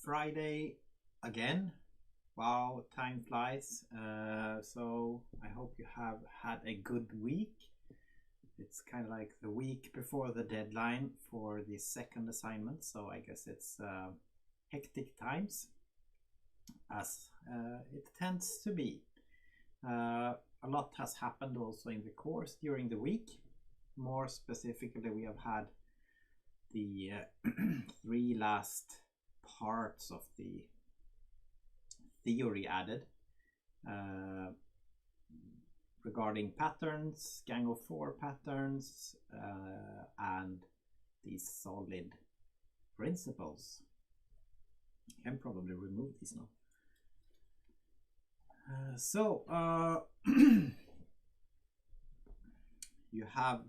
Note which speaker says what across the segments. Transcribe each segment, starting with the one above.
Speaker 1: Friday again. Wow, time flies. So I hope you have had a good week. It's kind of like the week before the deadline for the second assignment, so I guess it's hectic times, as it tends to be. A lot has happened also in the course during the week. More specifically, we have had the 3 last parts of the theory added regarding patterns, gang of 4 patterns, and these solid principles. I can probably remove these now. You have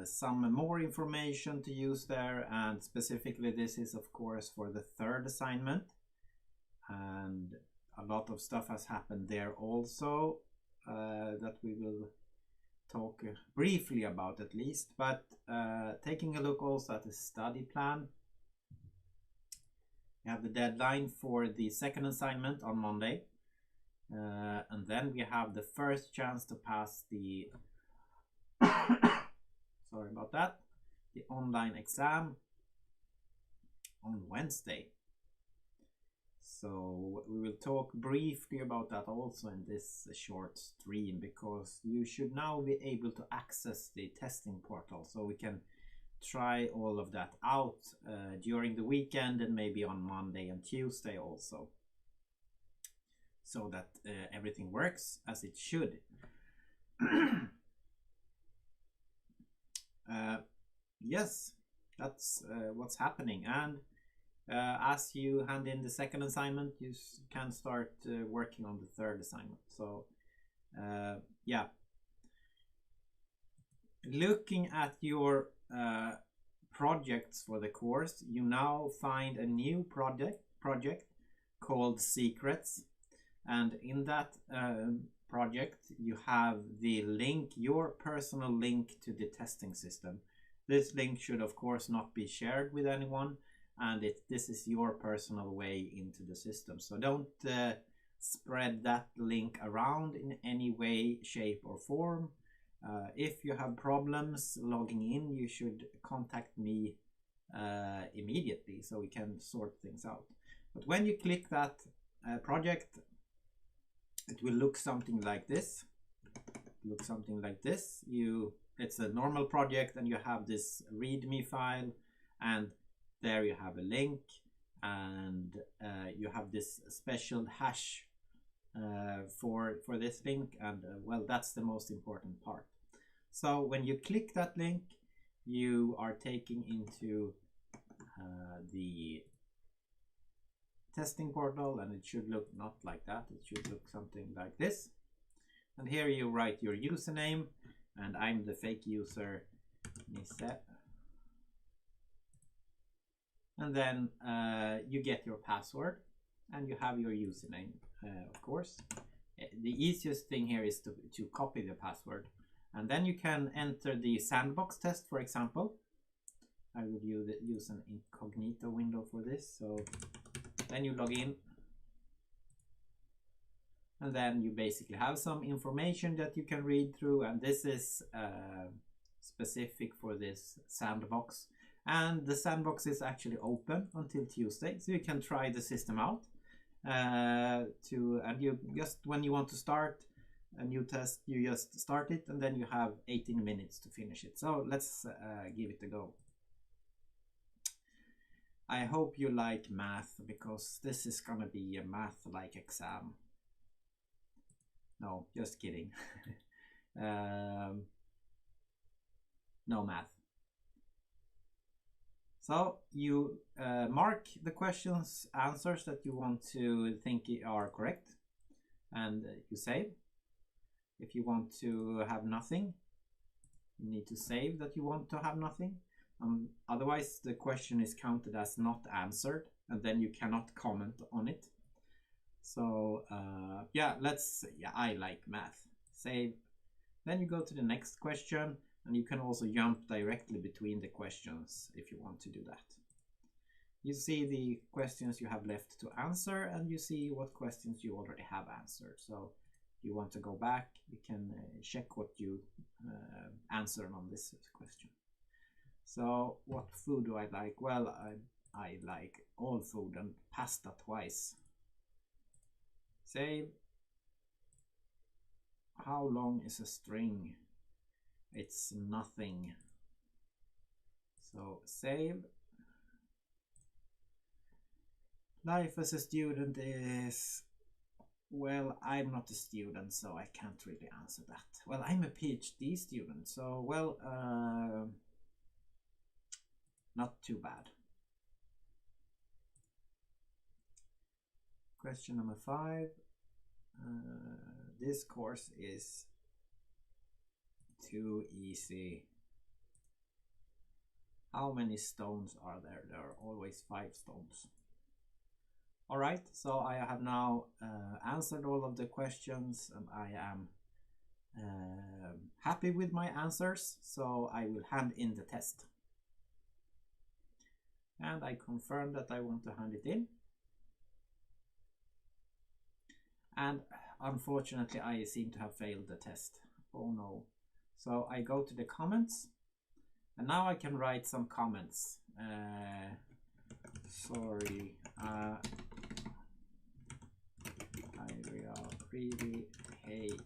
Speaker 1: some more information to use there, and specifically this is of course for the 3rd assignment, and a lot of stuff has happened there also that we will talk briefly about at least, but taking a look also at the study plan. We have the deadline for the 2nd assignment on Monday, and then we have the first chance to pass the sorry about that, the online exam on Wednesday. So we will talk briefly about that also in this short stream, because you should now be able to access the testing portal, so we can try all of that out during the weekend and maybe on Monday and Tuesday also, so that everything works as it should. Yes, that's what's happening, and as you hand in the 2nd assignment, you can start working on the 3rd assignment. So yeah, looking at your projects for the course, you now find a new project called Secrets, and in that project you have the link, your personal link to the testing system. This link should of course not be shared with anyone, and this is your personal way into the system, so don't spread that link around in any way, shape or form. If you have problems logging in, you should contact me immediately so we can sort things out. But when you click that project, it will look something like this. It's a normal project, and you have this readme file, and there you have a link, and you have this special hash for this link, and well, that's the most important part. So when you click that link, you are taken into the testing portal, and it should look not like that. It should look something like this, and here you write your username, and I'm the fake user Nisse, and then you get your password and you have your username, of course. The easiest thing here is to copy the password, and then you can enter the sandbox test, for example. I would use an incognito window for this. So then you log in, and then you basically have some information that you can read through, and this is specific for this sandbox, and the sandbox is actually open until Tuesday, so you can try the system out and you just, when you want to start a new test, you just start it, and then you have 18 minutes to finish it. So let's give it a go. I hope you like math, because this is gonna be a math-like exam. No, just kidding. No math. So you mark the questions, answers that you want to think are correct, and you save. If you want to have nothing, you need to save that you want to have nothing. Otherwise, the question is counted as not answered, and then you cannot comment on it. So yeah, I like math. Save. Then you go to the next question, and you can also jump directly between the questions if you want to do that. you see the questions you have left to answer, and you see what questions you already have answered. So if you want to go back, you can check what you answered on this question. So what food do I like? Well, I like all food and pasta twice. Save. How long is a string? It's nothing. So save. Life as a student is, well, I'm not a student, so I can't really answer that. Well, I'm a PhD student, so, well, not too bad. Question number 5. This course is too easy. How many stones are there? There are always 5 stones. Alright, so I have now answered all of the questions, and I am happy with my answers, so I will hand in the test. And I confirm that I want to hand it in. And unfortunately, I seem to have failed the test. Oh no. So I go to the comments, and now I can write some comments. Sorry, I really hate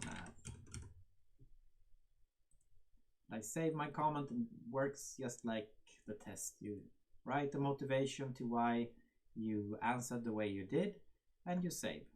Speaker 1: math. I save my comment, and it works just like the test. You write the motivation to why you answered the way you did, and you save.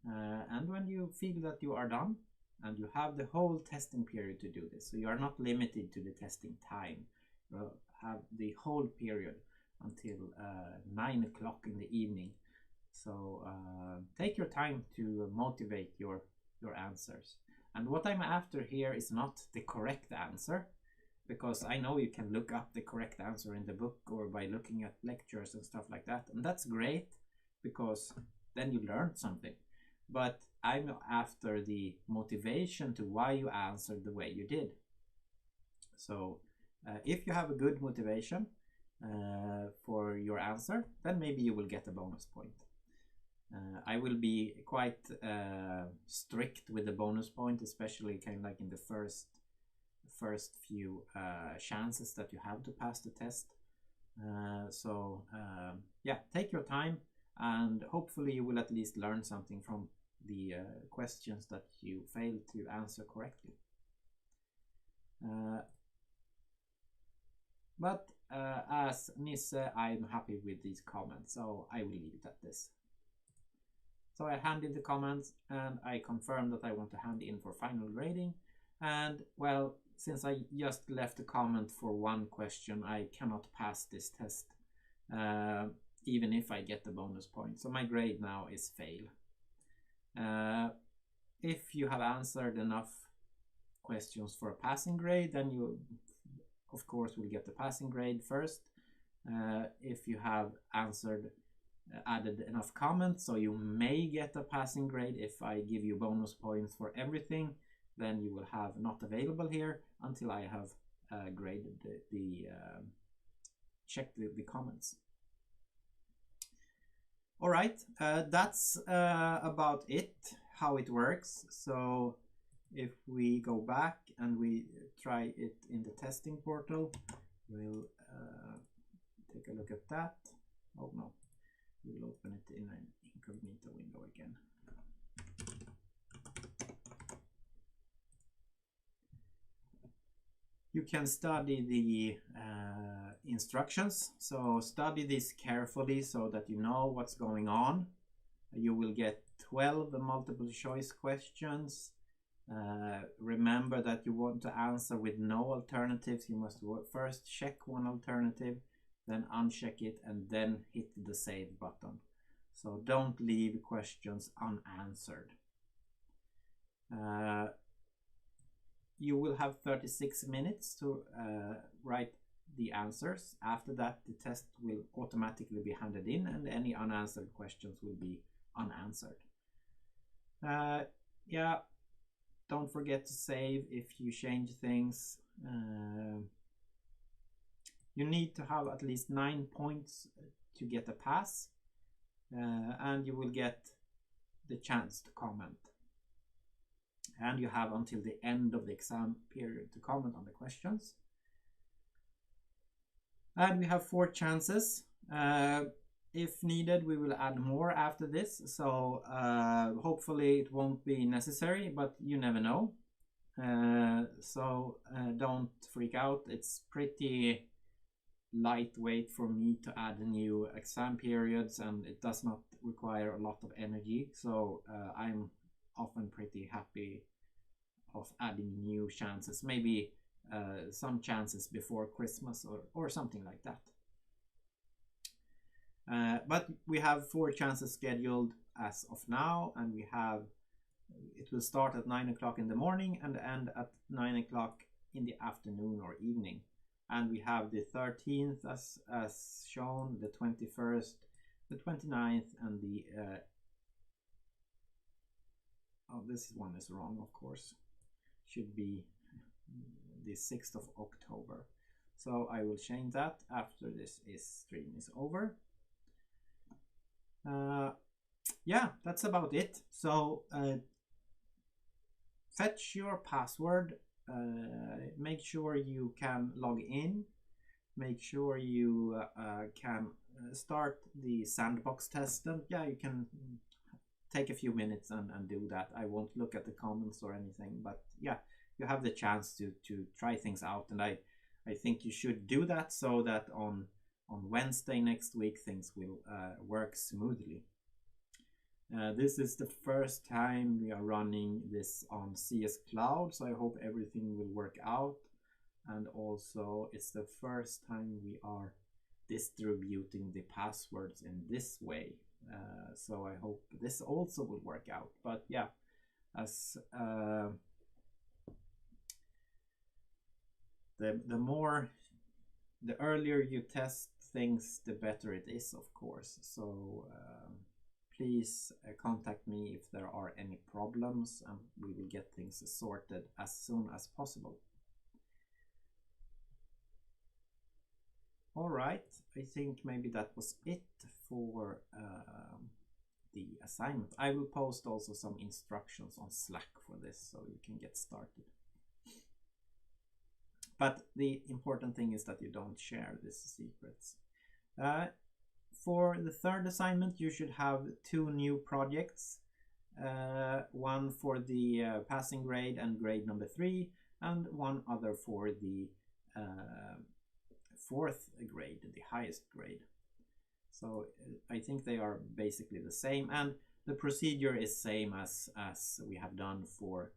Speaker 1: And when you feel that you are done, and you have the whole testing period to do this, so you are not limited to the testing time. You have the whole period until 9 o'clock in the evening. So take your time to motivate your answers. And what I'm after here is not the correct answer, because I know you can look up the correct answer in the book or by looking at lectures and stuff like that, and that's great because then you learned something. But I'm after the motivation to why you answered the way you did. So if you have a good motivation for your answer, then maybe you will get a bonus point. I will be quite strict with the bonus point, especially kind of like in the first few chances that you have to pass the test. Yeah, take your time, and hopefully you will at least learn something from the questions that you failed to answer correctly. But as Nisse, I'm happy with these comments, so I will leave it at this. So I hand in the comments, and I confirm that I want to hand in for final grading. And well, since I just left a comment for one question, I cannot pass this test, even if I get the bonus point. So my grade now is fail. If you have answered enough questions for a passing grade, then you, of course, will get the passing grade first. If you have added enough comments, so you may get a passing grade. If I give you bonus points for everything, then you will have not available here until I have graded checked the comments. All right, that's about it, how it works. So if we go back and we try it in the testing portal, we'll take a look at that. Oh no, we'll open it in an incognito window again. You can study the instructions, so study this carefully so that you know what's going on. You will get 12 multiple choice questions. Remember that you want to answer with no alternatives. You must first check one alternative, then uncheck it, and then hit the save button. So don't leave questions unanswered. You will have 36 minutes to write the answers. After that, the test will automatically be handed in, and any unanswered questions will be unanswered. Yeah, don't forget to save if you change things. You need to have at least 9 points to get a pass, and you will get the chance to comment. And you have until the end of the exam period to comment on the questions. And we have 4 chances. If needed, we will add more after this, so hopefully it won't be necessary, but you never know. So don't freak out. It's pretty lightweight for me to add new exam periods, and it does not require a lot of energy, so I'm often pretty happy of adding new chances, maybe some chances before Christmas or something like that. But we have 4 chances scheduled as of now, and it will start at 9 o'clock in the morning and end at 9 o'clock in the afternoon or evening. And we have the 13th as shown, the 21st, the 29th, and the oh, this one is wrong, of course. Should be the 6th of October. So I will change that after this stream is over. Yeah, that's about it. So fetch your password, make sure you can log in, make sure you can start the sandbox test, and yeah, you can take a few minutes and do that. I won't look at the comments or anything, but yeah, you have the chance to try things out, and I think you should do that so that on Wednesday next week things will work smoothly. This is the first time we are running this on CS Cloud, so I hope everything will work out. And also it's the first time we are distributing the passwords in this way. So I hope this also will work out. But yeah, as the earlier you test things, the better it is, of course. So please contact me if there are any problems, and we will get things sorted as soon as possible. All right, I think maybe that was it for the assignment. I will post also some instructions on Slack for this, so you can get started. But the important thing is that you don't share these secrets. For the third assignment, you should have 2 new projects. One for the passing grade and grade number 3, and one other for the 4th grade, the highest grade. So I think they are basically the same, and the procedure is same as we have done for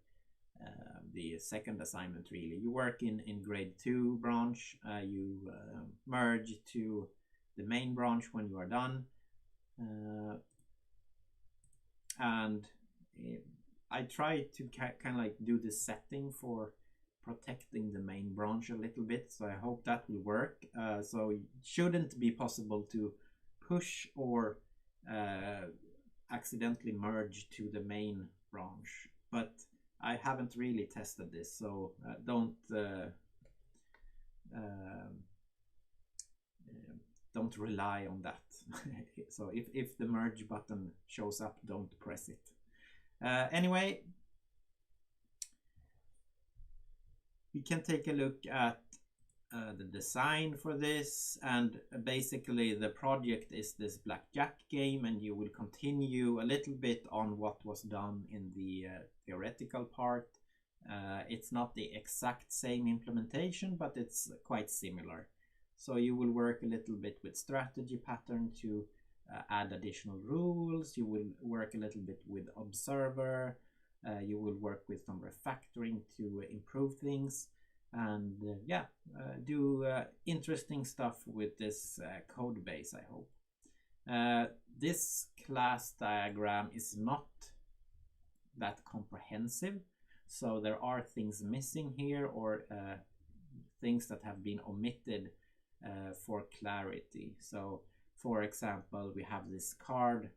Speaker 1: the second assignment. Really, you work in grade 2 branch, you merge to the main branch when you are done, and I try to kind of like do the setting for protecting the main branch a little bit, so I hope that will work. So it shouldn't be possible to push or accidentally merge to the main branch, but I haven't really tested this, so don't rely on that. So if the merge button shows up, don't press it. Anyway, we can take a look at the design for this, and basically the project is this blackjack game, and you will continue a little bit on what was done in the theoretical part. It's not the exact same implementation, but it's quite similar. So you will work a little bit with strategy pattern to add additional rules. You will work a little bit with observer. You will work with some refactoring to improve things, and yeah, do interesting stuff with this code base, I hope. This class diagram is not that comprehensive, so there are things missing here, or things that have been omitted for clarity. So for example, we have this card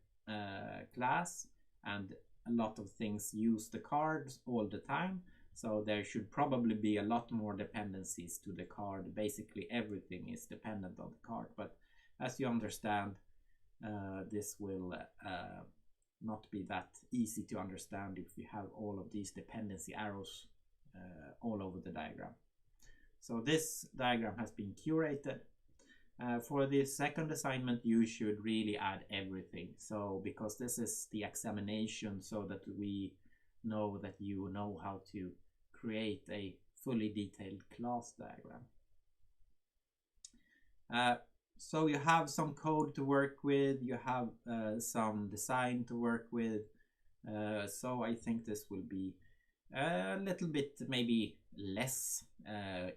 Speaker 1: class, and a lot of things use the cards all the time, So there should probably be a lot more dependencies to the card. Basically everything is dependent on the card, but as you understand, this will not be that easy to understand if you have all of these dependency arrows all over the diagram. So this diagram has been curated. For the second assignment, you should really add everything. So because this is the examination, so that we know that you know how to create a fully detailed class diagram. So you have some code to work with, you have some design to work with. So I think this will be a little bit maybe less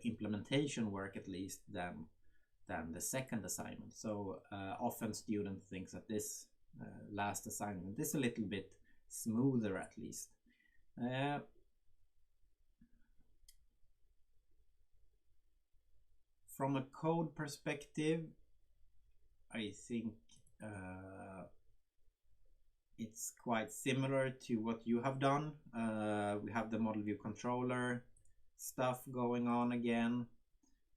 Speaker 1: implementation work at least than the second assignment. So often students think that this last assignment is a little bit smoother at least. From a code perspective, I think it's quite similar to what you have done. We have the model view controller stuff going on again,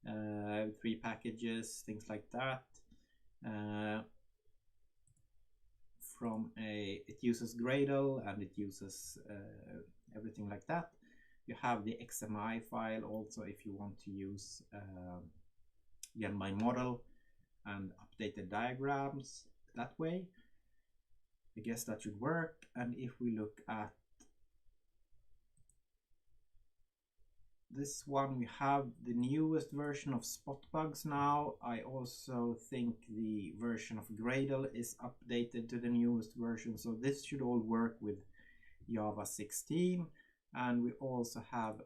Speaker 1: 3 packages, things like that. It uses Gradle and it uses everything like that. You have the XMI file also if you want to use again my model and update the diagrams that way. I guess that should work. And if we look at this one, we have the newest version of Spotbugs now. I also think the version of Gradle is updated to the newest version. So this should all work with Java 16. And we also have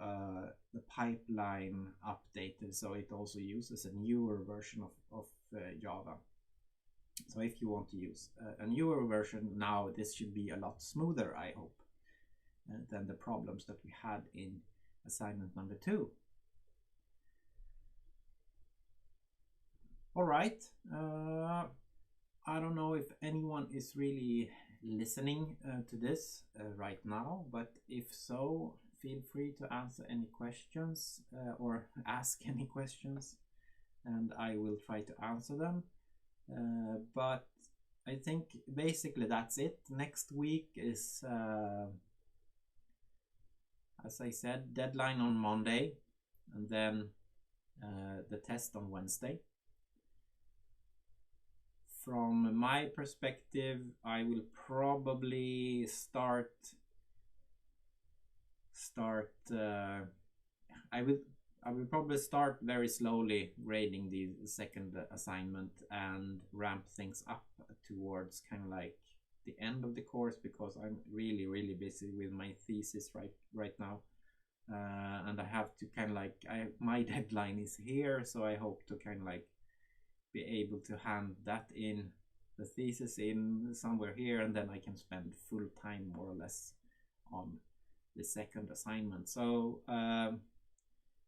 Speaker 1: the pipeline updated. So it also uses a newer version of Java. So if you want to use a newer version now, this should be a lot smoother, I hope, than the problems that we had in assignment number 2. All right. I don't know if anyone is really listening to this right now, but if so, feel free to answer any questions or ask any questions, and I will try to answer them. But I think basically that's it. Next week is as I said, deadline on Monday, and then the test on Wednesday. From my perspective, I will probably start I will probably start very slowly grading the second assignment and ramp things up towards kind of like the end of the course, because I'm really busy with my thesis right now, and I have to kind of like my deadline is here, so I hope to kind of like be able to hand that in, the thesis in somewhere here, and then I can spend full time more or less on the second assignment. So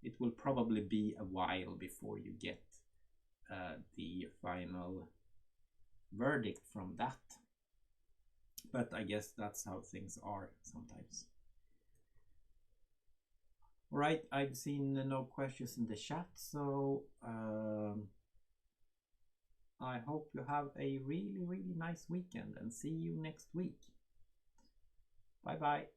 Speaker 1: it will probably be a while before you get the final verdict from that, but I guess that's how things are sometimes. All right, I've seen no questions in the chat, so I hope you have a really nice weekend, and see you next week. Bye bye.